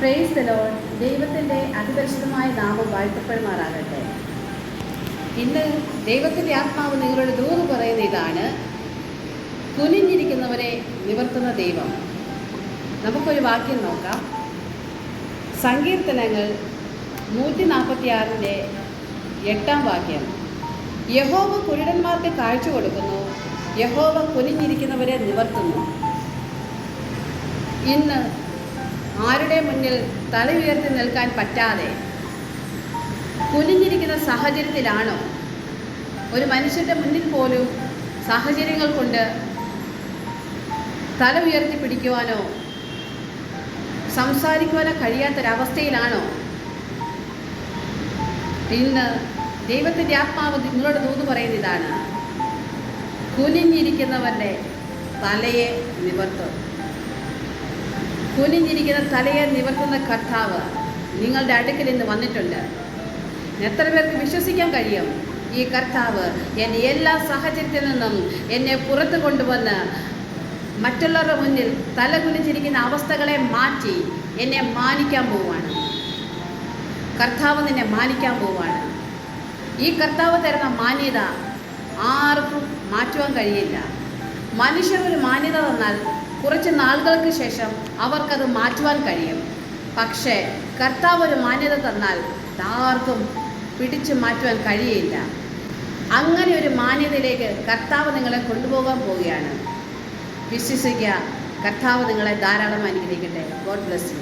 Praise the Lord. ദൈവത്തിൻ്റെ അതിപരിശുദ്ധമായ നാമം വാഴ്ത്തപ്പെടുമാറാകട്ടെ. ഇന്ന് ദൈവത്തിൻ്റെ ആത്മാവ് നിങ്ങളോട് ദൂത് പറയുന്ന ഇതാണ്: കുനിഞ്ഞിരിക്കുന്നവരെ നിവർത്തുന്ന ദൈവം. നമുക്കൊരു വാക്യം നോക്കാം. സങ്കീർത്തനങ്ങൾ 146 8 വാക്യം. യഹോവ കുരുടന്മാർക്ക് കാഴ്ച കൊടുക്കുന്നു, യഹോവ കുനിഞ്ഞിരിക്കുന്നവരെ നിവർത്തുന്നു. ഇന്ന് ആരുടെ മുന്നിൽ തല ഉയർത്തി നിൽക്കാൻ പറ്റാതെ കുനിഞ്ഞിരിക്കുന്ന സാഹചര്യത്തിലാണോ? ഒരു മനുഷ്യൻ്റെ മുന്നിൽ പോലും സാഹചര്യങ്ങൾ കൊണ്ട് തല ഉയർത്തി പിടിക്കുവാനോ സംസാരിക്കുവാനോ കഴിയാത്തൊരവസ്ഥയിലാണോ? ഇന്ന് ദൈവത്തിൻ്റെ ആത്മാവ് നിങ്ങളോട് ദൂത് പറയുന്ന ഇതാണ്: കുനിഞ്ഞിരിക്കുന്നവരുടെ തലയെ നിവർത്തും. കുനിഞ്ഞിരിക്കുന്ന തലയെ നിവർത്തുന്ന കർത്താവ് നിങ്ങളുടെ അടുക്കൽ ഇന്ന് വന്നിട്ടുണ്ട്. എത്ര പേർക്ക് വിശ്വസിക്കാൻ കഴിയും? ഈ കർത്താവ് എൻ്റെ എല്ലാ സാഹചര്യത്തിൽ നിന്നും എന്നെ പുറത്തു കൊണ്ടുവന്ന് മറ്റുള്ളവരുടെ മുന്നിൽ തല കുനിച്ചിരിക്കുന്ന അവസ്ഥകളെ മാറ്റി എന്നെ മാനിക്കാൻ പോവുകയാണ്. കർത്താവ് നിന്നെ മാനിക്കാൻ പോവുകയാണ്. ഈ കർത്താവ് തരുന്ന മാന്യത ആർക്കും മാറ്റുവാൻ കഴിയില്ല. മനുഷ്യർ ഒരു മാന്യത തന്നാൽ കുറച്ച് നാളുകൾക്ക് ശേഷം അവർക്കത് മാറ്റുവാൻ കഴിയും. പക്ഷേ കർത്താവ് ഒരു മാന്യത തന്നാൽ ആർക്കും പിടിച്ചു മാറ്റുവാൻ കഴിയില്ല. അങ്ങനെ ഒരു മാന്യതയിലേക്ക് കർത്താവ് നിങ്ങളെ കൊണ്ടുപോകാൻ പോവുകയാണ്. വിശ്വസിക്കുക. കർത്താവ് നിങ്ങളെ ധാരാളം അനുഗ്രഹിക്കട്ടെ. God bless you.